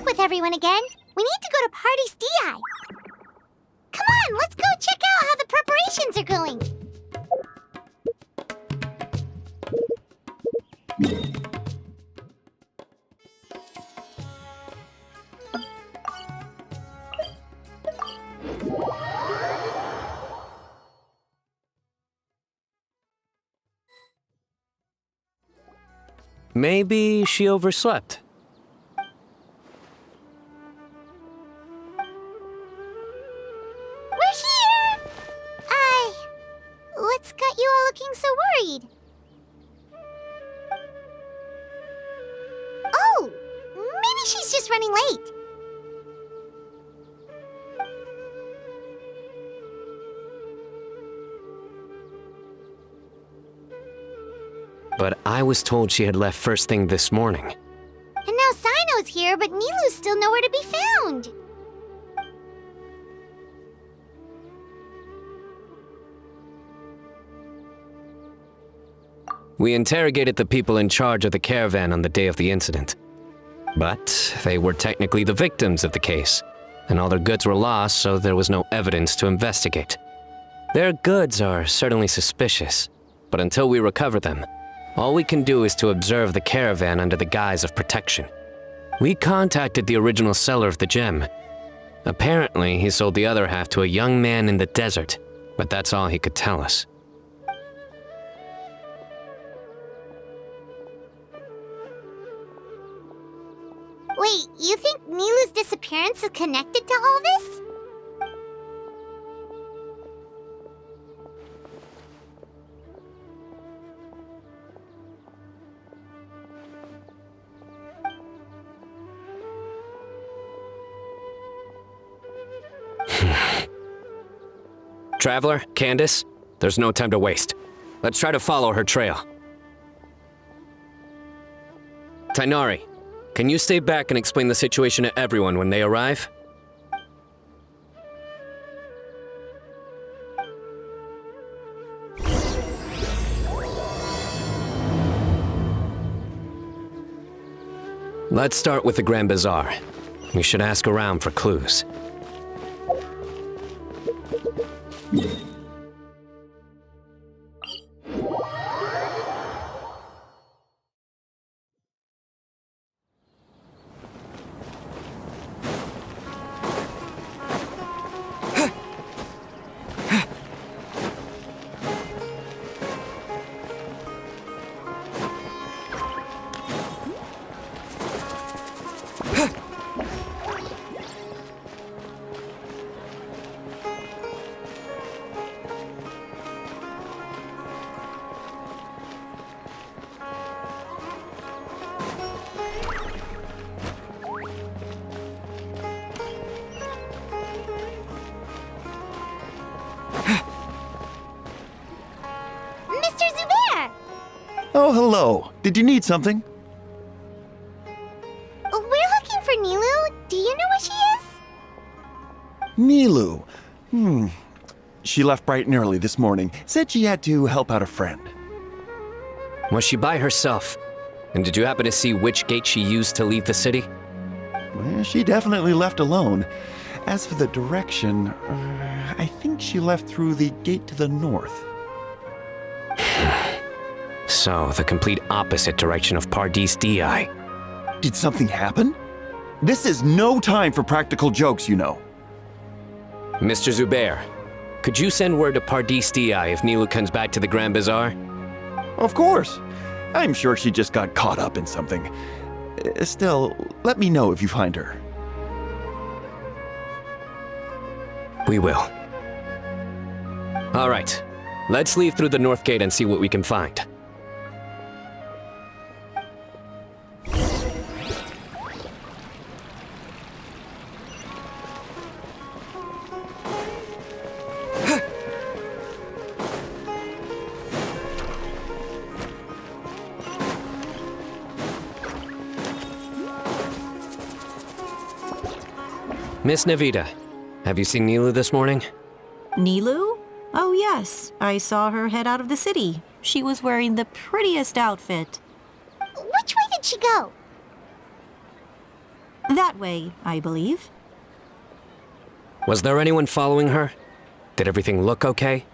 up with everyone again. We need to go to Party's DI. Come on, let's go check out how the preparations are going. Maybe she overslept. We're here! What's got you all looking so worried? Oh, maybe she's just running late. But I was told she had left first thing this morning. And now Sino's here, but Nilu's still nowhere to be found. We interrogated the people in charge of the caravan on the day of the incident. But they were technically the victims of the case, and all their goods were lost, so there was no evidence to investigate. Their goods are certainly suspicious, but until we recover them, all we can do is to observe the caravan under the guise of protection. We contacted the original seller of the gem. Apparently, he sold the other half to a young man in the desert, but that's all he could tell us. Wait, you think Nilu's disappearance is connected to all this? Traveler, Candice, there's no time to waste. Let's try to follow her trail. Tainari, can you stay back and explain the situation to everyone when they arrive? Let's start with the Grand Bazaar. We should ask around for clues. Mr. Zubair! Oh, hello. Did you need something? We're looking for Nilu. Do you know where she is? Nilu. She left bright and early this morning. Said she had to help out a friend. Was she by herself? And did you happen to see which gate she used to leave the city? Well, she definitely left alone. As for the direction, I think she left through the gate to the north. So, the complete opposite direction of Pardees DI. Did something happen? This is no time for practical jokes, you know. Mr. Zubair, could you send word to Pardees DI if Nilu comes back to the Grand Bazaar? Of course. I'm sure she just got caught up in something. Still, let me know if you find her. We will. All right, let's leave through the north gate and see what we can find. Miss Navita, have you seen Nilu this morning? Nilu? Oh yes, I saw her head out of the city. She was wearing the prettiest outfit. Which way did she go? That way, I believe. Was there anyone following her? Did everything look okay?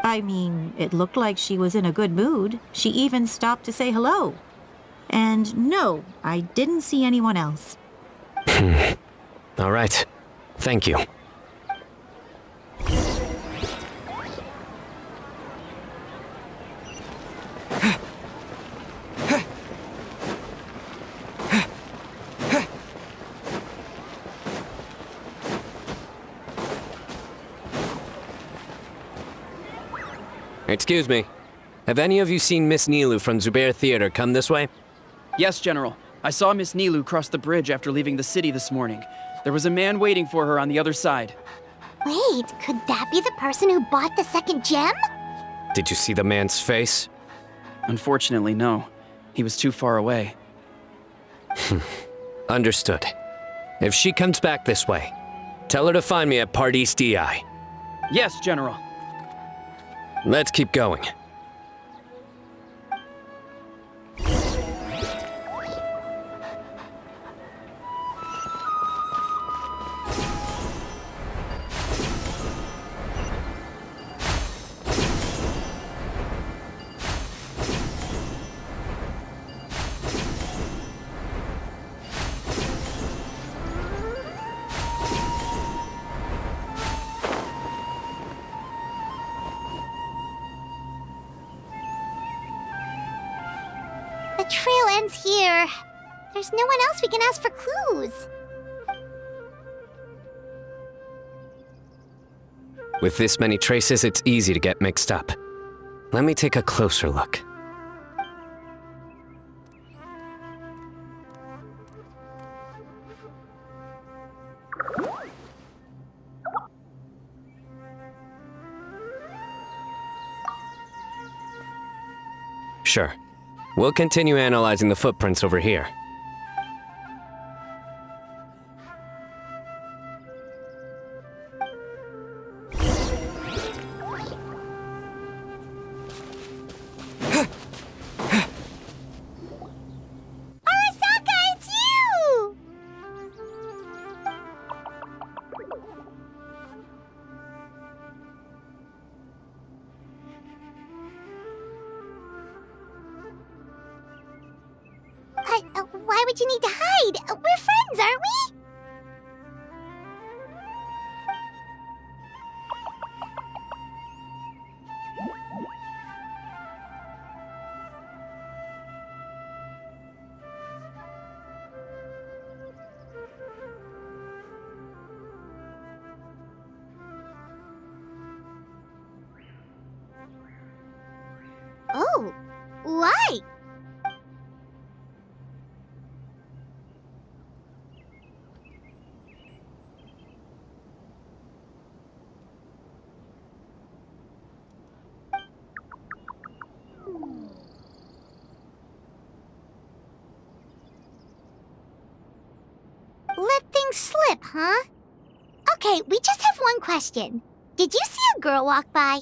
I mean, it looked like she was in a good mood. She even stopped to say hello. And no, I didn't see anyone else. All right. Thank you. Excuse me. Have any of you seen Miss Nilu from Zubair Theater come this way? Yes, General. I saw Miss Nilu cross the bridge after leaving the city this morning. There was a man waiting for her on the other side. Wait, could that be the person who bought the second gem? Did you see the man's face? Unfortunately, no. He was too far away. Understood. If she comes back this way, tell her to find me at Pardis DI. Yes, General. Let's keep going. The trail ends here. There's no one else we can ask for clues. With this many traces, it's easy to get mixed up. Let me take a closer look. Sure. We'll continue analyzing the footprints over here. Arasaka, it's you! Why would you need to hide? We're friends, aren't we? Oh, why? Let things slip, huh? Okay, we just have one question. Did you see a girl walk by?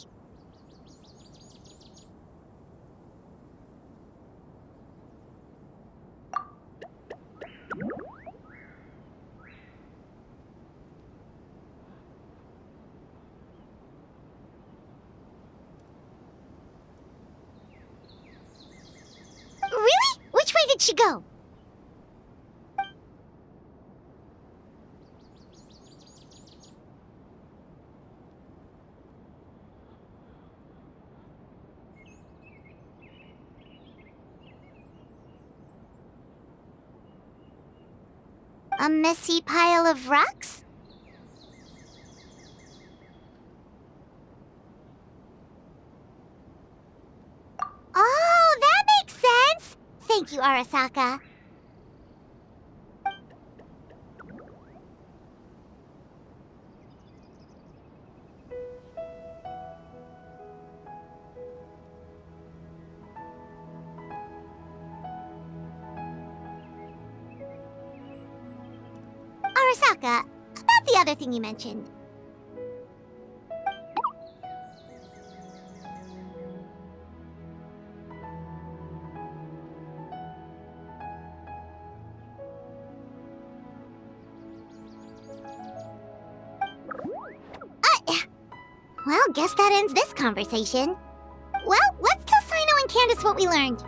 Really? Which way did she go? A messy pile of rocks? Oh, that makes sense! Thank you, Arasaka. Arasaka, about the other thing you mentioned. Well, guess that ends this conversation. Well, let's tell Sino and Candice what we learned.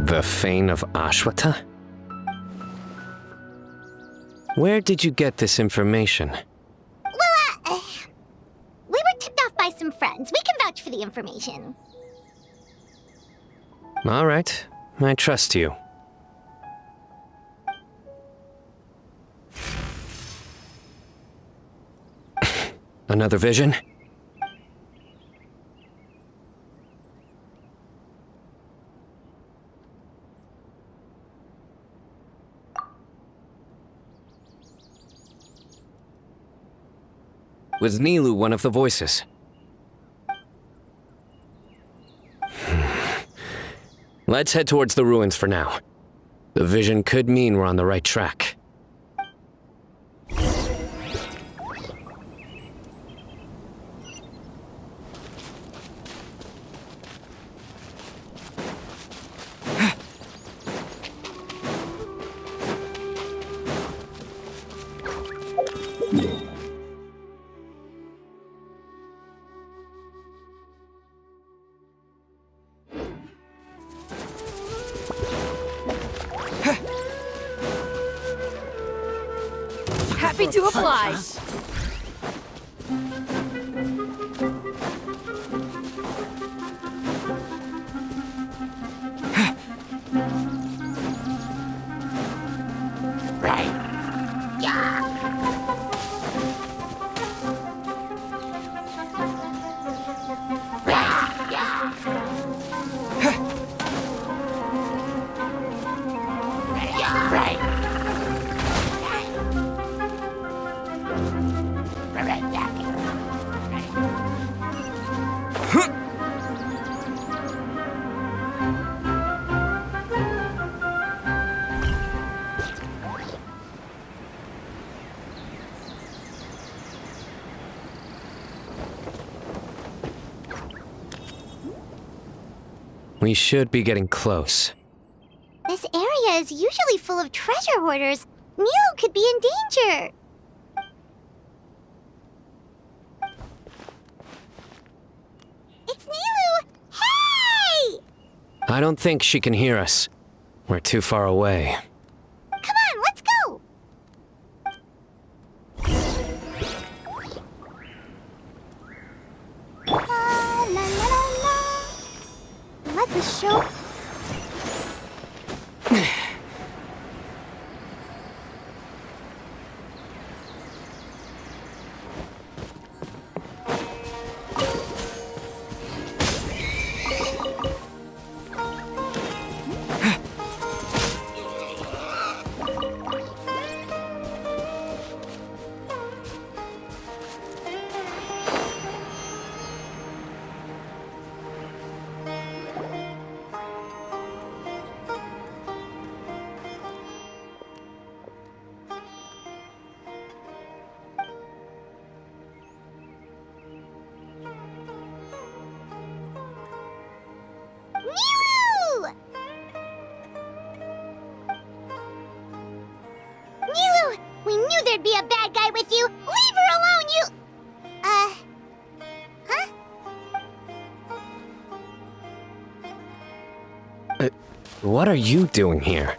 The Fane of Ashwata? Where did you get this information? Well, we were tipped off by some friends. We can vouch for the information. All right, I trust you. Another vision? Was Nilu one of the voices? Let's head towards the ruins for now. The vision could mean we're on the right track. Happy to oblige. We should be getting close. This area is usually full of treasure hoarders. Nilo could be in danger. It's Nilo! Hey! I don't think she can hear us. We're too far away. Come on, let's go! La la la la. Let the show. Nilu! Nilu! We knew there'd be a bad guy with you! Leave her alone, you... Huh? What are you doing here?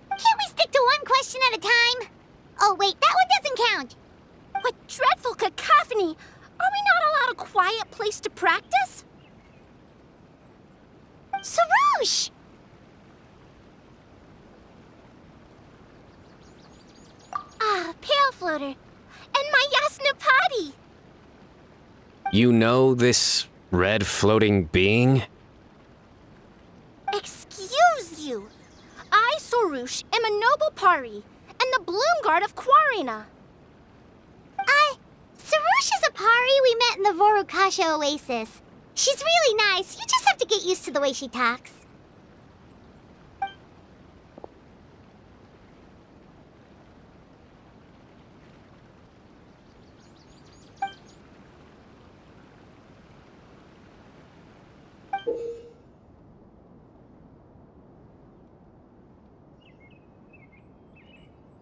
Can't we stick to one question at a time? Oh, wait, that one doesn't count. What dreadful cacophony! Are we not allowed a quiet place to practice? Sarouche! Ah, Pale Floater. And my Yasnapati! You know this red floating being? Excuse you! I, Sarouche, am a noble Pari, and the Bloom Guard of Quarina. Sarouche is a Pari we met in the Vorukasha Oasis. She's really nice. You just have to get used to the way she talks.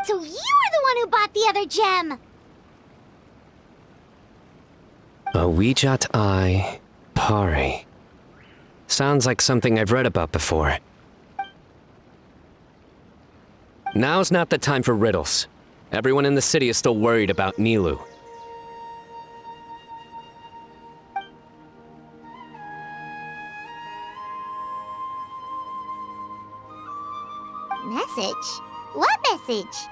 So you were the one who bought the other gem! A Wijat Eye Pari. Sounds like something I've read about before. Now's not the time for riddles. Everyone in the city is still worried about Nilou. Message? What message?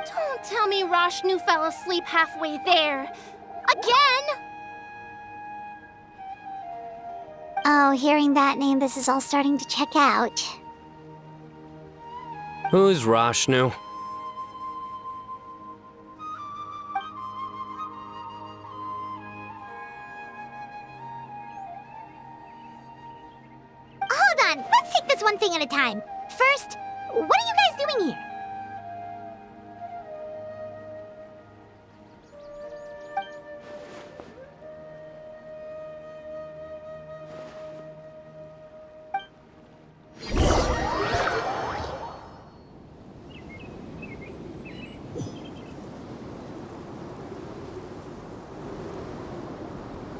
Don't tell me Rashnu fell asleep halfway there. Again! Oh, hearing that name, this is all starting to check out. Who's Rashnu? Hold on, let's take this one thing at a time. First, what are you guys doing here?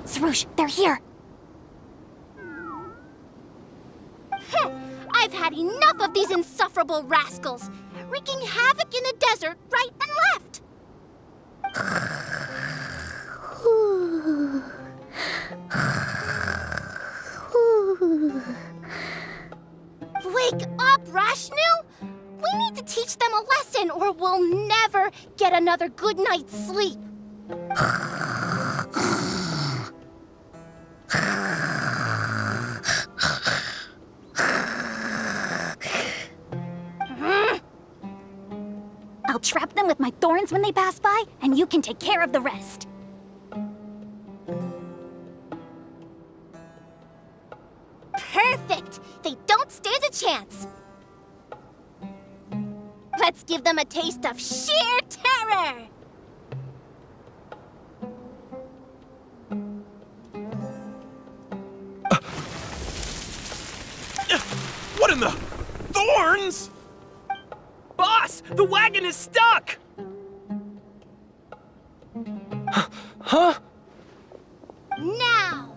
Sarush, they're here! I've had enough of these insufferable rascals, wreaking havoc in the desert right and left. Wake up, Rashnu! We need to teach them a lesson or we'll never get another good night's sleep. I'll trap them with my thorns when they pass by, and you can take care of the rest. Perfect! They don't stand a chance. Let's give them a taste of sheer terror! What in the... Thorns?! Boss, the wagon is stuck! Huh? Now!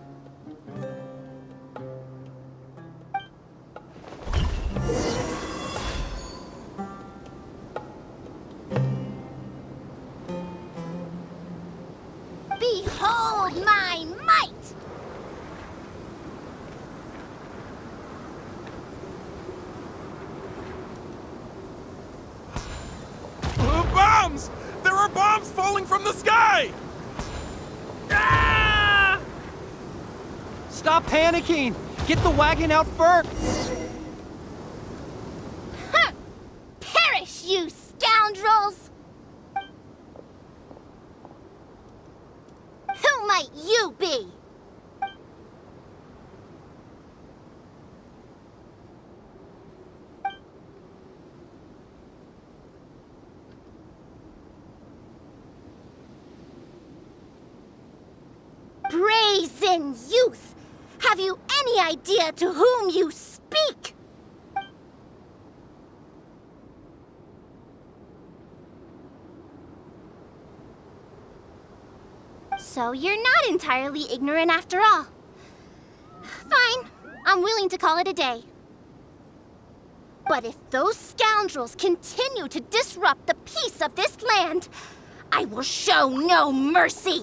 Behold my might! Bombs! There are bombs falling from the sky! Ah! Stop panicking! Get the wagon out first! Huh! Perish, you scoundrels! Who might you be? Brazen youth! Have you any idea to whom you speak? So you're not entirely ignorant after all. Fine, I'm willing to call it a day. But if those scoundrels continue to disrupt the peace of this land, I will show no mercy!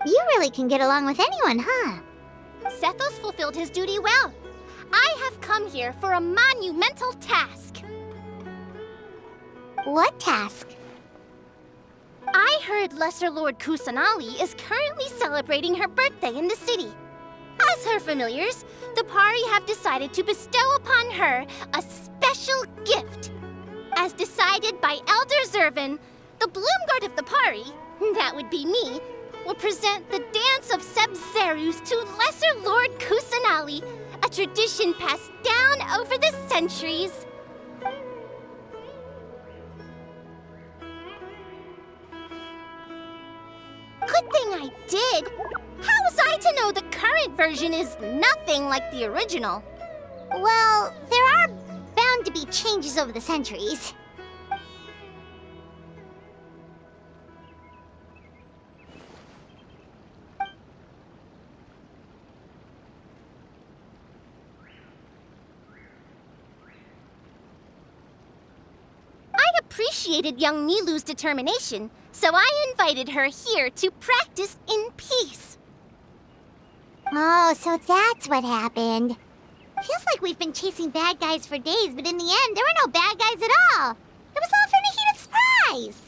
You really can get along with anyone, huh? Sethos fulfilled his duty well. I have come here for a monumental task. What task? I heard Lesser Lord Kusanali is currently celebrating her birthday in the city. As her familiars, the Pari have decided to bestow upon her a special gift. As decided by Elder Zervin, the Bloomguard of the Pari, that would be me, will present the Dance of Sebzerus to Lesser Lord Kusanali, a tradition passed down over the centuries. Good thing I did. How was I to know the current version is nothing like the original? Well, there are bound to be changes over the centuries. I appreciated young Nilu's determination, so I invited her here to practice in peace. Oh, so that's what happened. Feels like we've been chasing bad guys for days, but in the end, there were no bad guys at all. It was all for Nahita's surprise.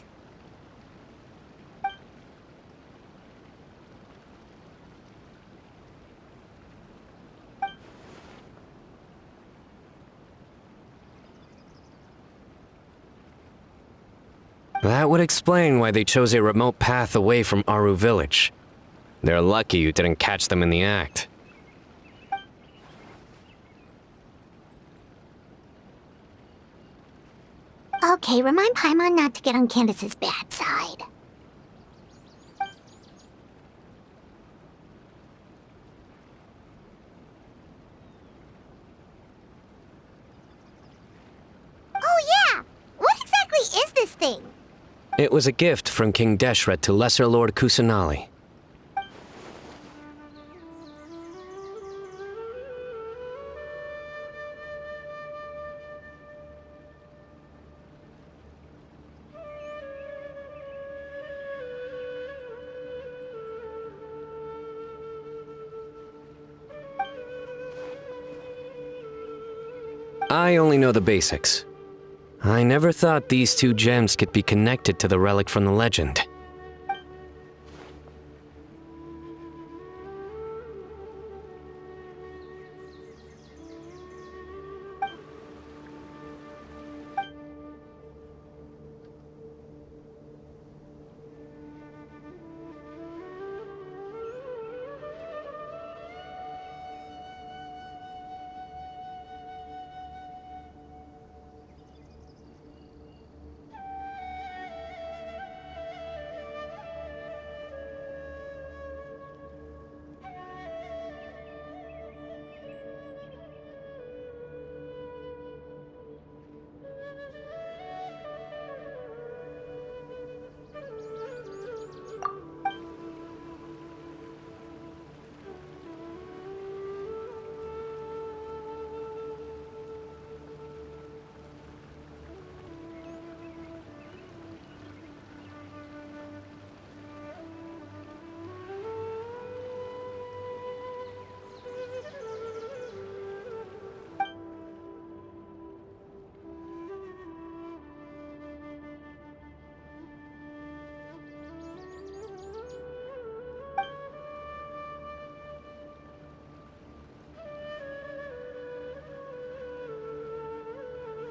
That would explain why they chose a remote path away from Aru village. They're lucky you didn't catch them in the act. Okay, remind Paimon not to get on Candace's bad side. Oh yeah! What exactly is this thing? It was a gift from King Deshret to Lesser Lord Kusanali. I only know the basics. I never thought these two gems could be connected to the relic from the legend.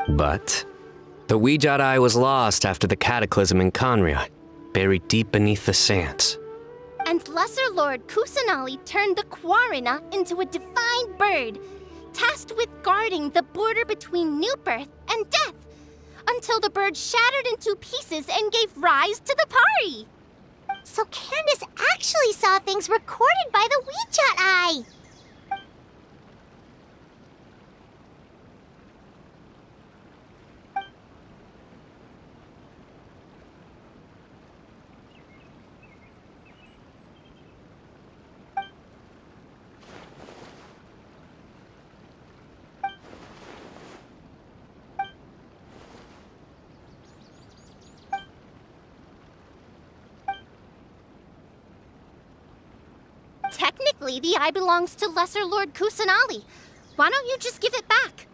But the Weejat Eye was lost after the cataclysm in Conria, buried deep beneath the sands. And Lesser Lord Kusanali turned the Quarina into a divine bird, tasked with guarding the border between new birth and death, until the bird shattered into pieces and gave rise to the Pari. So Candace actually saw things recorded by the Weejat Eye. Technically, the eye belongs to Lesser Lord Kusanali. Why don't you just give it back?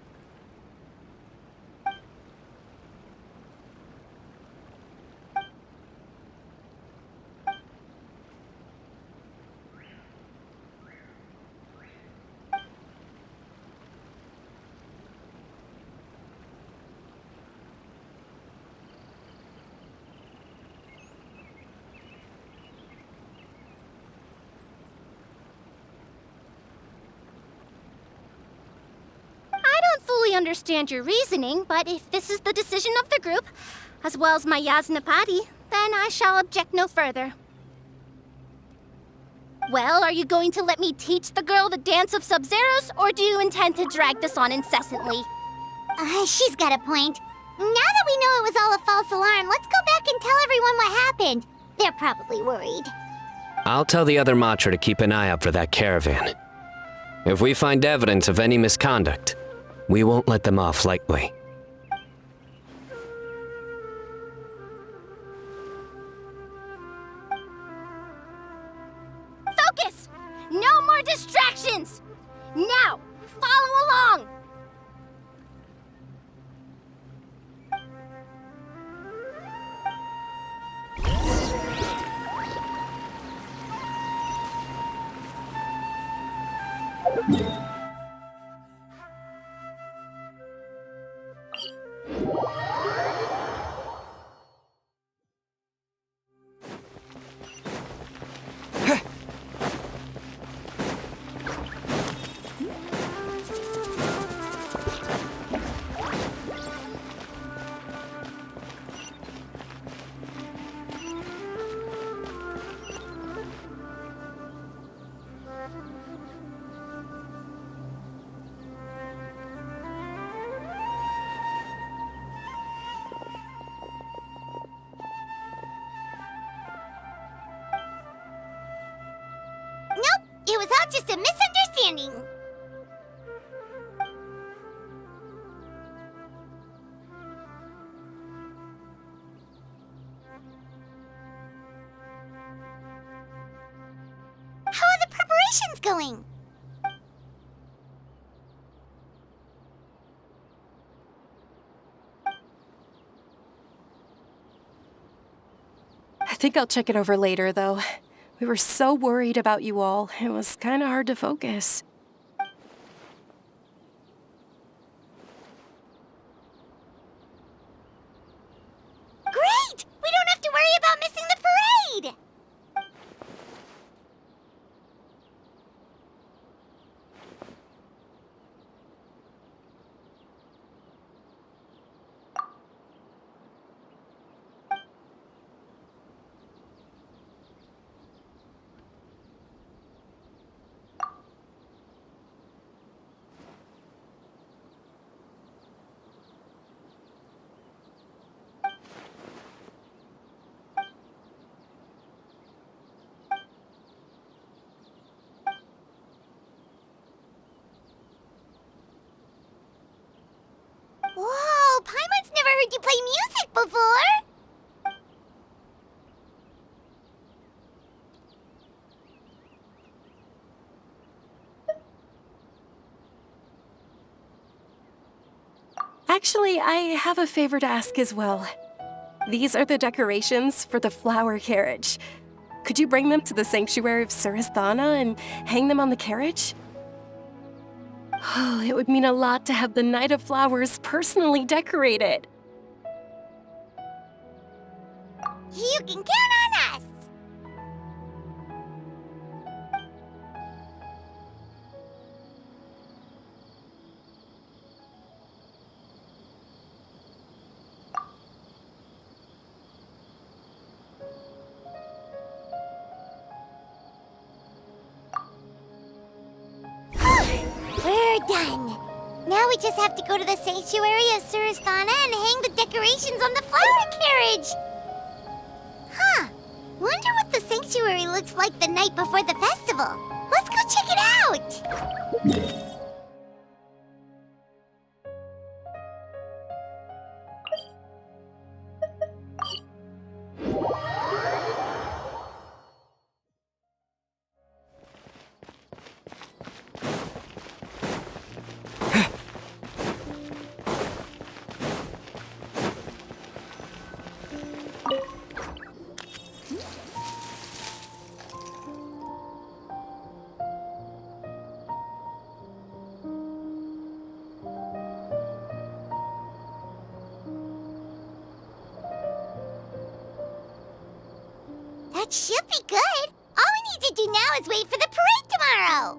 fully understand your reasoning, but if this is the decision of the group, as well as my Yasnapati, then I shall object no further. Well, are you going to let me teach the girl the dance of Sub-Zeros, or do you intend to drag this on incessantly? She's got a point. Now that we know it was all a false alarm, let's go back and tell everyone what happened. They're probably worried. I'll tell the other Matra to keep an eye out for that caravan. If we find evidence of any misconduct, we won't let them off lightly. Focus! No more distractions! Now, follow along! Nope, it was all just a misunderstanding. How are the preparations going? I think I'll check it over later, though. We were so worried about you all, it was kind of hard to focus. Great! We don't have to worry about missing the parade! Whoa, Paimon's never heard you play music before! Actually, I have a favor to ask as well. These are the decorations for the flower carriage. Could you bring them to the sanctuary of Surasthana and hang them on the carriage? Oh, it would mean a lot to have the Night of Flowers personally decorated. You can count on us! We're done. Now we just have to go to the sanctuary of Surasthana and hang the decorations on the flower carriage. Huh. Wonder what the sanctuary looks like the night before the festival. Let's go check it out. That should be good. All we need to do now is wait for the parade tomorrow.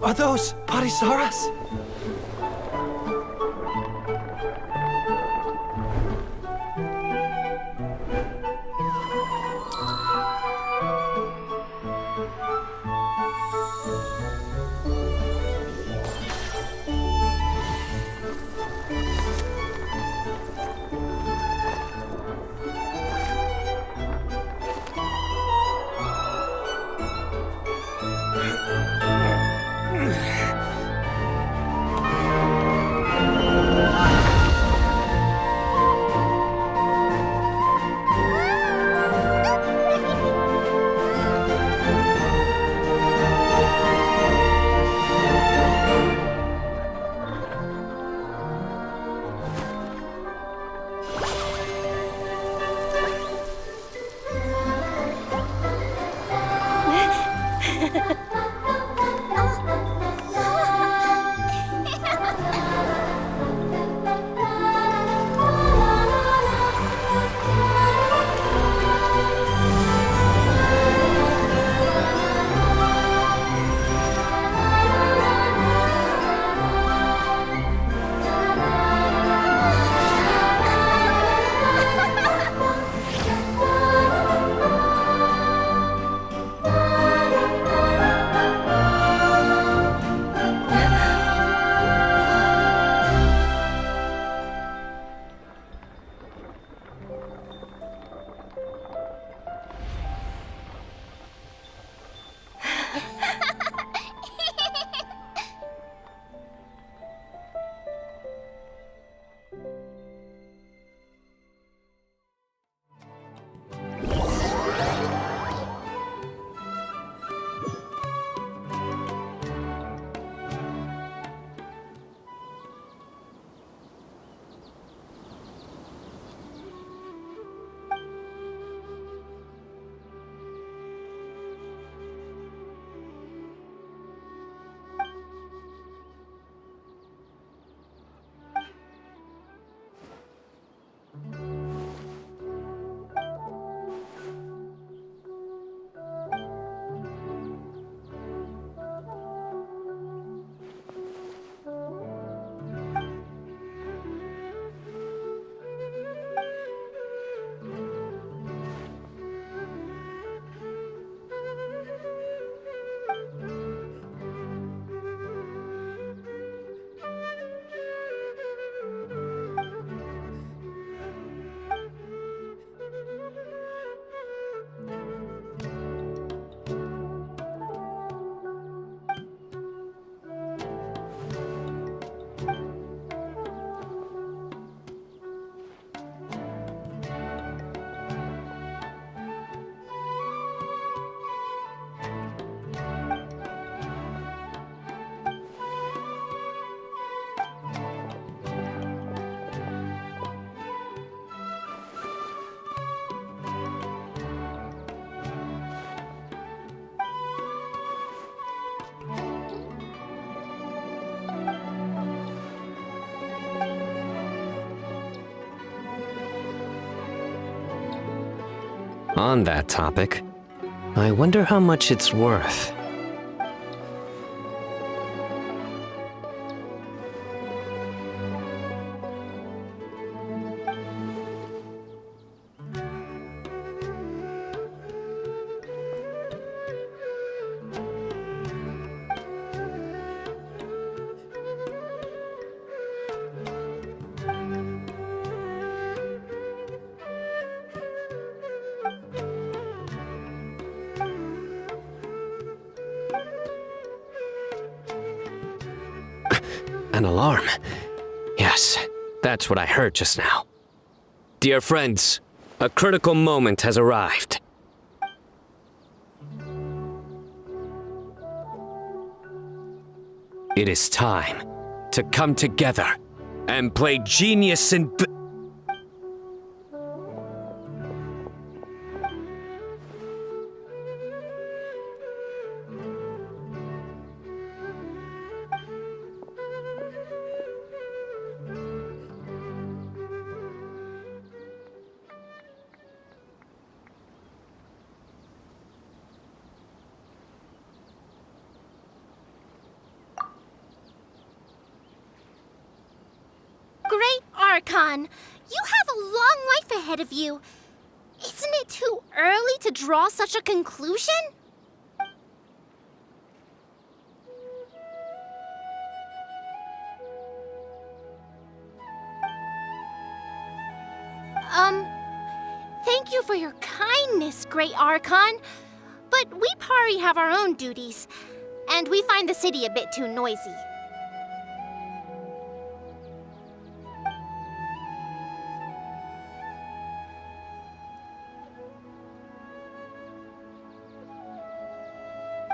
Are those Parisaras? On that topic, I wonder how much it's worth. An alarm. Yes, that's what I heard just now. Dear friends, a critical moment has arrived. It is time to come together and play genius and... Archon, you have a long life ahead of you. Isn't it too early to draw such a conclusion? Thank you for your kindness, Great Archon. But we Pari have our own duties, and we find the city a bit too noisy.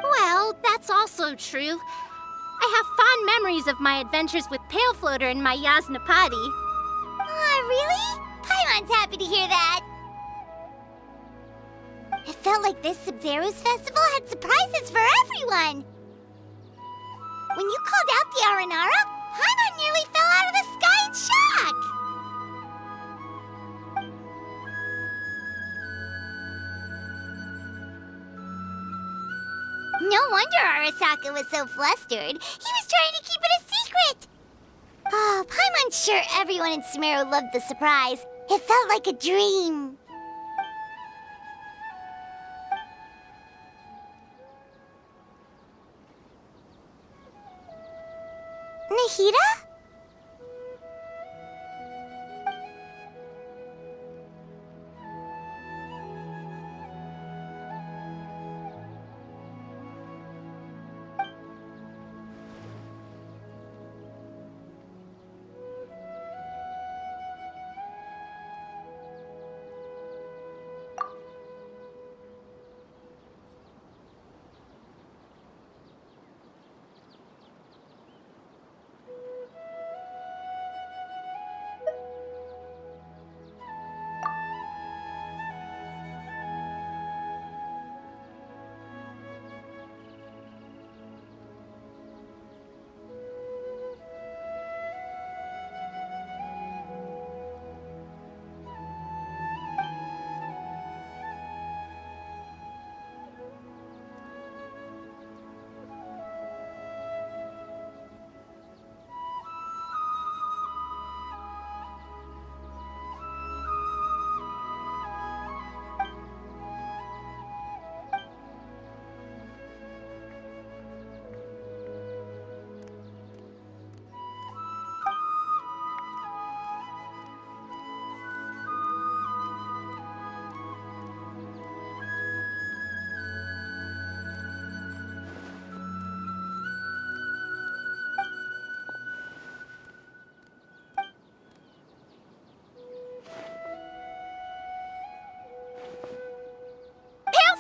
Well, that's also true. I have fond memories of my adventures with Pale Floater and my Yasnapati. Aw, really? Paimon's happy to hear that. It felt like this Sub-Zero's festival had surprises for everyone. When you called out the Aranara, Paimon nearly fell out of the sky in shock. No wonder Arasaka was so flustered. He was trying to keep it a secret. Oh, Paimon's sure everyone in Sumeru loved the surprise. It felt like a dream. Nahida?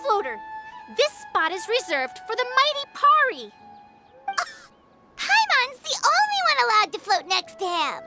Floater, this spot is reserved for the mighty Pari. Paimon's the only one allowed to float next to him.